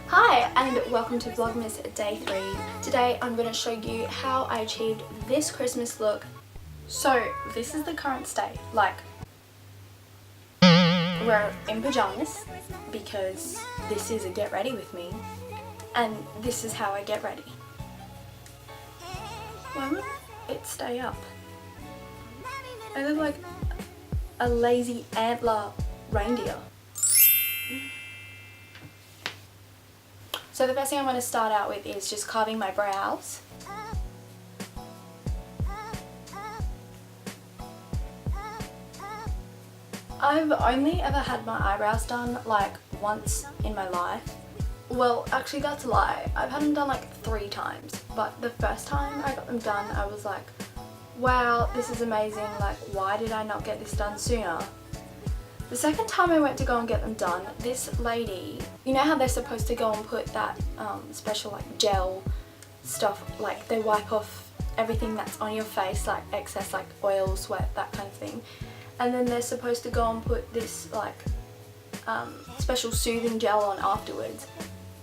Hi and welcome to Vlogmas Day 3. Today I'm going to show you how I achieved this Christmas look. So this is the current state, like we're in pyjamas because this is a get ready with me and this is how I get ready. Why won't it stay up? I look like a lazy antler reindeer. So the first thing I'm going to start out with is just carving my brows. I've only ever had my eyebrows done like once in my life. Well, actually that's a lie. I've had them done like 3 times. But the first time I got them done, I was like, wow, this is amazing. Like, why did I not get this done sooner? The second time I went to go and get them done, this lady, you know how they're supposed to go and put that special like gel stuff, like they wipe off everything that's on your face, like excess like oil, sweat, that kind of thing. And then they're supposed to go and put this like special soothing gel on afterwards.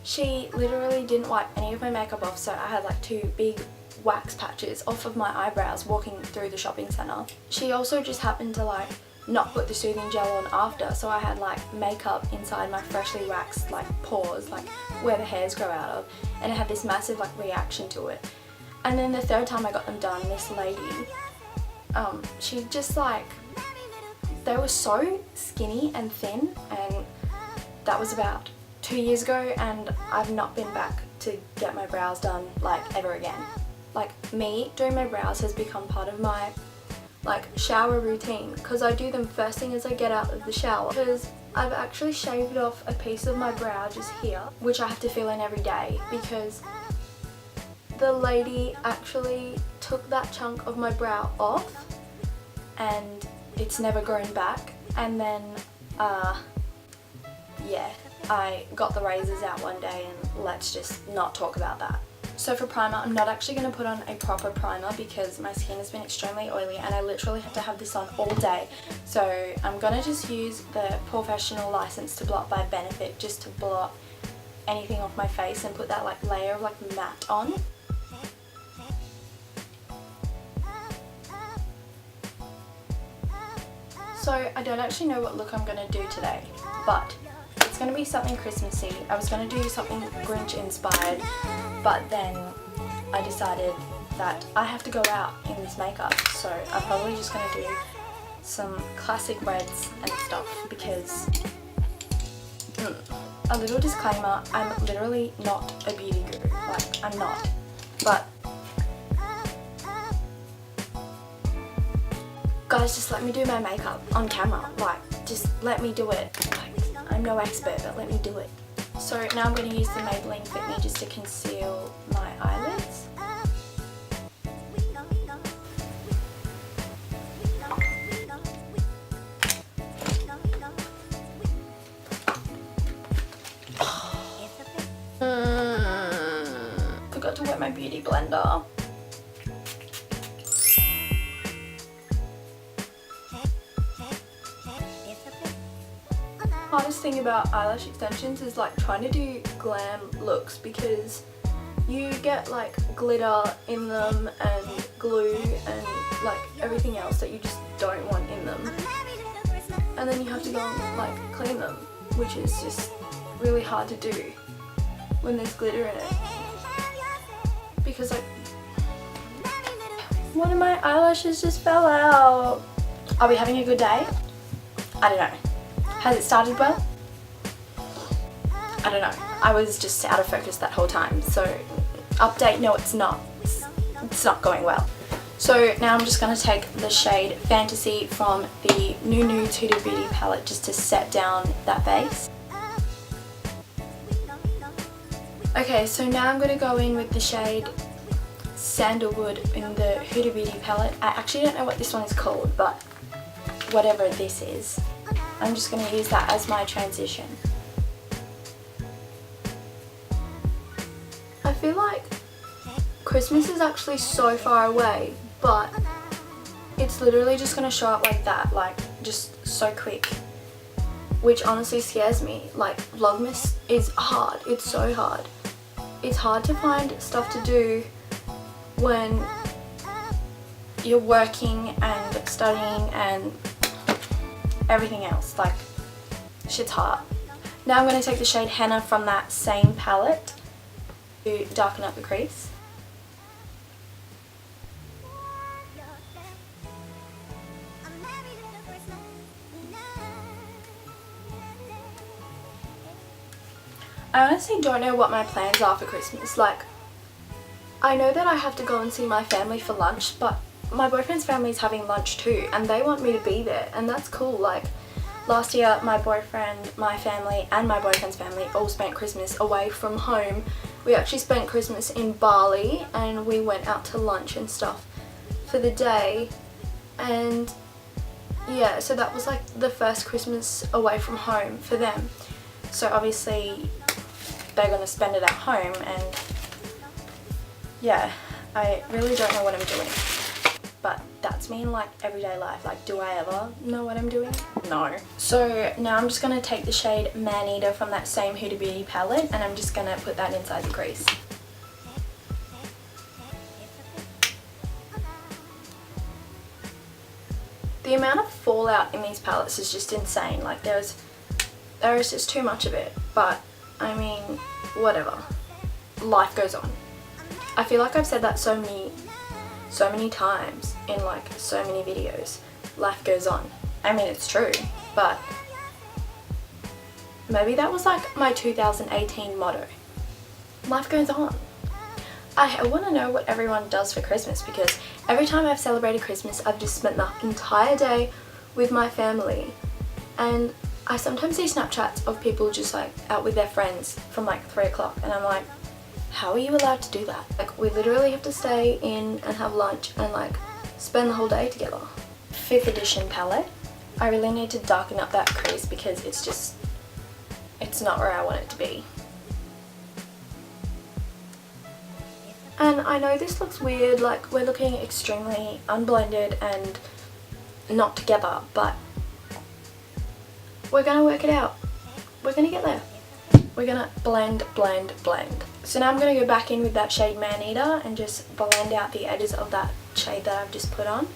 She literally didn't wipe any of my makeup off, so I had like 2 big wax patches off of my eyebrows walking through the shopping centre. She also just happened to like not put the soothing gel on after, so I had like makeup inside my freshly waxed like pores, like where the hairs grow out of, and it had this massive like reaction to it. And then the third time I got them done, this lady, she just like, they were so skinny and thin, and that was about 2 years ago, and I've not been back to get my brows done like ever again. Like, me doing my brows has become part of my like shower routine, because I do them first thing as I get out of the shower, because I've actually shaved off a piece of my brow just here, which I have to fill in every day, because the lady actually took that chunk of my brow off and it's never grown back. And then yeah, I got the razors out one day, and let's just not talk about that. So for primer, I'm not actually going to put on a proper primer because my skin has been extremely oily and I literally have to have this on all day. So I'm going to just use the professional license to blot by Benefit just to blot anything off my face and put that like layer of like matte on. So I don't actually know what look I'm going to do today, but it's going to be something Christmassy. I was going to do something Grinch inspired, but then I decided that I have to go out in this makeup, so I'm probably just going to do some classic reds and stuff, because a little disclaimer, I'm literally not a beauty guru, like I'm not, but guys, just let me do my makeup on camera, like just let me do it. Like, I'm no expert, but let me do it. So now I'm going to use the Maybelline Fit Me just to conceal my eyelids. Forgot to wet my beauty blender. Hardest thing about eyelash extensions is like trying to do glam looks, because you get like glitter in them and glue and like everything else that you just don't want in them, and then you have to go and like clean them, which is just really hard to do when there's glitter in it, because like one of my eyelashes just fell out. Are we having a good day? I don't know. Has it started well? I don't know. I was just out of focus that whole time. So update, no it's not. It's not going well. So now I'm just going to take the shade Fantasy from the new Huda Beauty palette just to set down that base. Okay, so now I'm going to go in with the shade Sandalwood in the Huda Beauty palette. I actually don't know what this one is called, but whatever this is, I'm just going to use that as my transition. I feel like Christmas is actually so far away, but it's literally just going to show up like that, like just so quick. which honestly scares me. Like, Vlogmas is hard. It's so hard. It's hard to find stuff to do when you're working and studying and everything else. Like, shit's hard. Now I'm going to take the shade Henna from that same palette to darken up the crease. I honestly don't know what my plans are for Christmas. Like, I know that I have to go and see my family for lunch, but my boyfriend's family is having lunch too, and they want me to be there, and that's cool. Like, last year my boyfriend, my family and my boyfriend's family all spent Christmas away from home. We actually spent Christmas in Bali, and we went out to lunch and stuff for the day, and yeah, so that was like the first Christmas away from home for them. So obviously they're going to spend it at home, and yeah, I really don't know what I'm doing. But that's me in like everyday life. Like, do I ever know what I'm doing? No. So now I'm just going to take the shade Man Eater from that same Huda Beauty palette, and I'm just going to put that inside the crease. The amount of fallout in these palettes is just insane. Like, there is just too much of it, but I mean, whatever. Life goes on. I feel like I've said that so many times in like so many videos. Life goes on. I mean, it's true, but maybe that was like my 2018 motto. Life goes on. I want to know what everyone does for Christmas, because every time I've celebrated Christmas, I've just spent the entire day with my family, and I sometimes see Snapchats of people just like out with their friends from like 3 o'clock, and I'm like, how are you allowed to do that? Like, we literally have to stay in and have lunch and like spend the whole day together. 5th edition palette. I really need to darken up that crease because it's not where I want it to be. And I know this looks weird, like we're looking extremely unblended and not together, but we're gonna work it out. We're gonna get there. We're gonna blend, blend, blend. So now I'm gonna go back in with that shade Man Eater and just blend out the edges of that shade that I've just put on.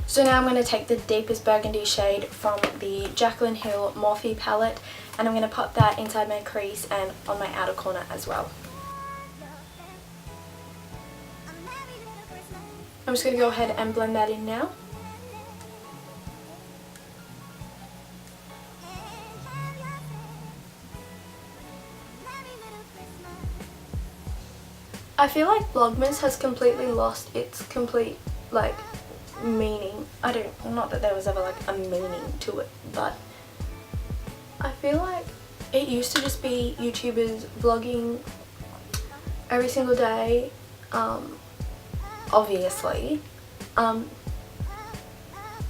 So now I'm going to take the deepest burgundy shade from the Jaclyn Hill Morphe palette, and I'm going to pop that inside my crease and on my outer corner as well. I'm just going to go ahead and blend that in now. I feel like Vlogmas has completely lost its complete, like, meaning. Not that there was ever like a meaning to it, but I feel like it used to just be YouTubers vlogging every single day, obviously, and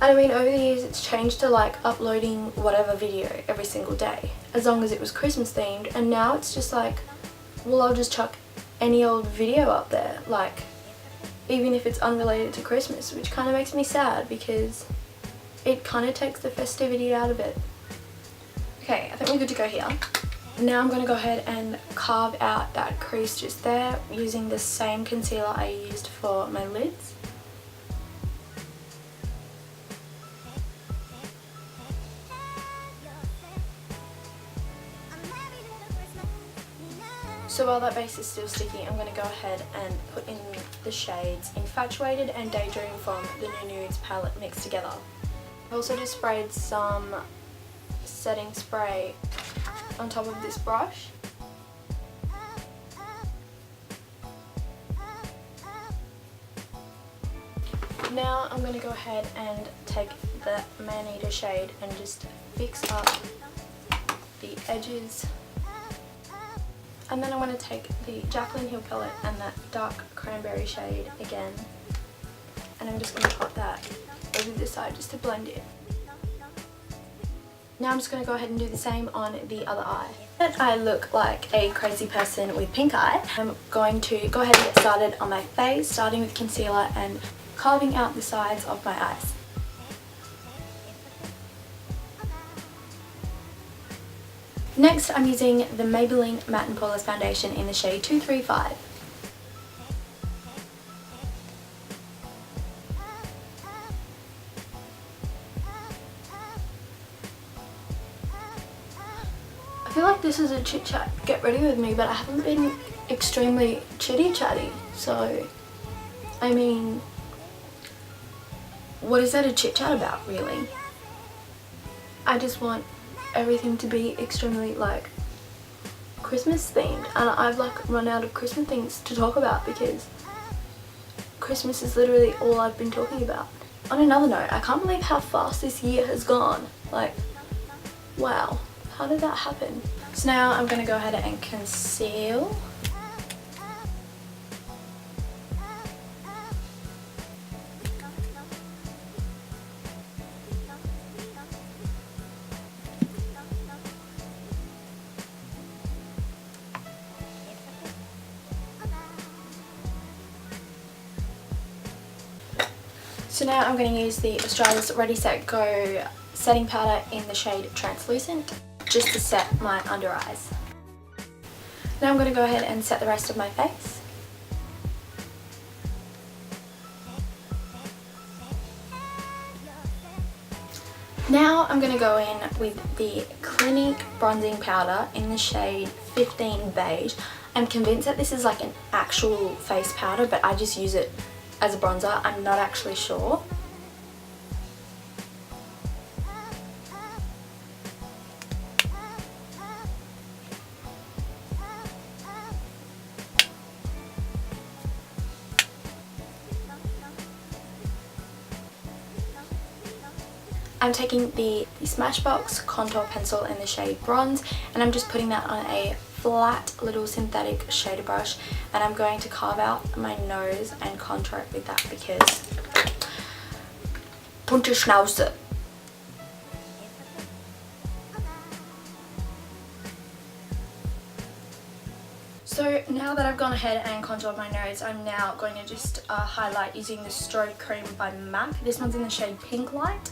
I mean, over the years it's changed to like uploading whatever video every single day as long as it was Christmas themed, and now it's just like, well, I'll just chuck any old video up there, like, even if it's unrelated to Christmas, which kind of makes me sad because it kind of takes the festivity out of it. Okay, I think we're good to go here. Now I'm going to go ahead and carve out that crease just there using the same concealer I used for my lids. So while that base is still sticky, I'm going to go ahead and put in the shades Infatuated and Daydream from the New Nudes palette mixed together. I also just sprayed some setting spray on top of this brush. Now I'm going to go ahead and take the Man Eater shade and just fix up the edges. And then I'm going to take the Jaclyn Hill palette and that dark cranberry shade again, and I'm just going to pop that over this side just to blend it. Now I'm just going to go ahead and do the same on the other eye. I look like a crazy person with pink eye. I'm going to go ahead and get started on my face, starting with concealer and carving out the sides of my eyes. Next, I'm using the Maybelline Matte and Poreless Foundation in the shade 235. I feel like this is a chit chat, get ready with me, but I haven't been extremely chitty chatty, so I mean, what is there to chit chat about really? I just want everything to be extremely like Christmas themed, and I've like run out of Christmas things to talk about because Christmas is literally all I've been talking about. On another note, I can't believe how fast this year has gone. Like, wow. How did that happen? So now I'm going to go ahead and conceal. So now I'm going to use the Australia's Ready Set Go setting powder in the shade Translucent, just to set my under eyes. Now I'm going to go ahead and set the rest of my face. Now I'm going to go in with the Clinique bronzing powder in the shade 15 Beige. I'm convinced that this is like an actual face powder, but I just use it as a bronzer. I'm not actually sure. I'm taking the Smashbox contour pencil in the shade Bronze, and I'm just putting that on a flat little synthetic shader brush, and I'm going to carve out my nose and contour it with that because bunte Schnauze. So now that I've gone ahead and contoured my nose, I'm now going to just highlight using the Stroke Cream by MAC. This one's in the shade Pink Light.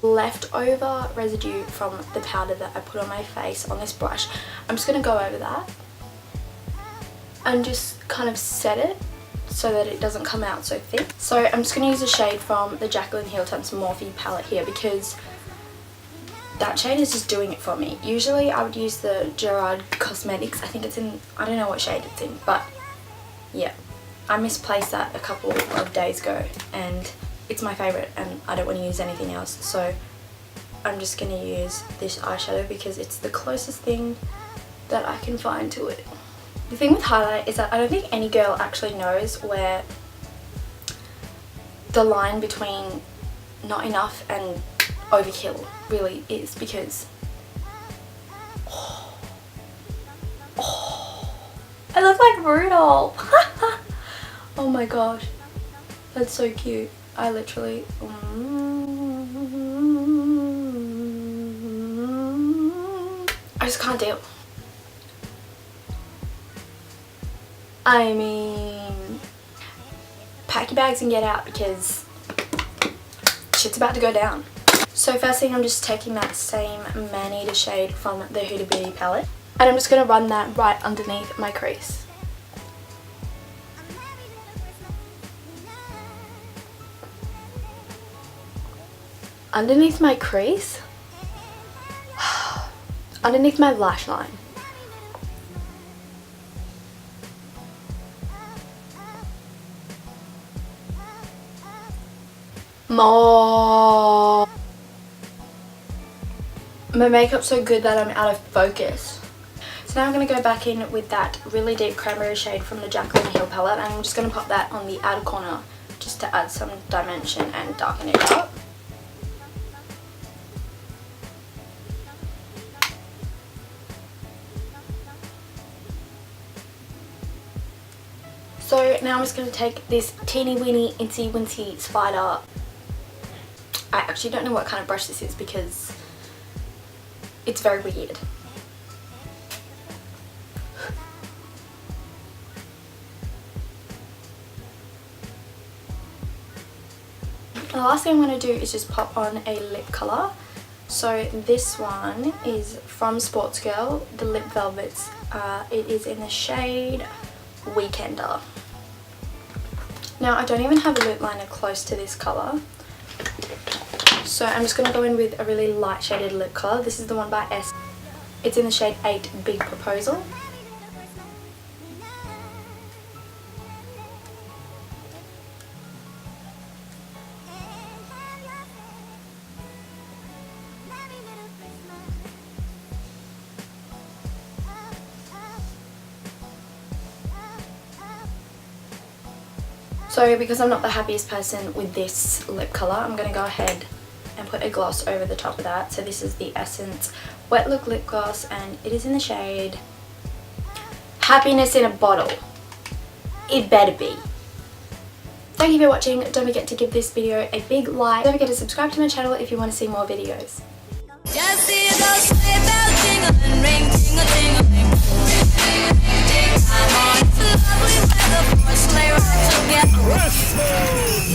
Leftover residue from the powder that I put on my face on this brush, I'm just going to go over that and just kind of set it so that it doesn't come out so thick. So I'm just going to use a shade from the Jaclyn Hill Temps Morphe palette here because that shade is just doing it for me. Usually I would use the Gerard Cosmetics, I think it's in, I don't know what shade it's in, but yeah, I misplaced that a couple of days ago and it's my favourite and I don't want to use anything else, so I'm just going to use this eyeshadow because it's the closest thing that I can find to it. The thing with highlight is that I don't think any girl actually knows where the line between not enough and overkill really is because I look like Rudolph. Oh my gosh, that's so cute. I literally I just can't deal. I mean, pack your bags and get out because shit's about to go down. So first thing, I'm just taking that same Maneater shade from the Huda Beauty palette and I'm just going to run that right underneath my crease. Underneath my crease? Underneath my lash line. More. My makeup's so good that I'm out of focus. So now I'm going to go back in with that really deep cranberry shade from the Jaclyn Hill palette and I'm just going to pop that on the outer corner just to add some dimension and darken it up. So now I'm just going to take this teeny weeny incy wincy spider. I actually don't know what kind of brush this is because it's very weird. The last thing I'm going to do is just pop on a lip colour. So this one is from Sports Girl, the Lip Velvets. It is in the shade Weekender. Now I don't even have a lip liner close to this colour. So I'm just going to go in with a really light shaded lip colour. This is the one by S. It's in the shade 8 Big Proposal. So because I'm not the happiest person with this lip colour, I'm going to go ahead and put a gloss over the top of that. So this is the Essence Wet Look Lip Gloss and it is in the shade Happiness in a Bottle. It better be. Thank you for watching. Don't forget to give this video a big like. Don't forget to subscribe to my channel if you want to see more videos. Just see those sleigh bells jingling, ring, ting-a-ting-a-ling. I'm on lovely weather for a sleigh ride together.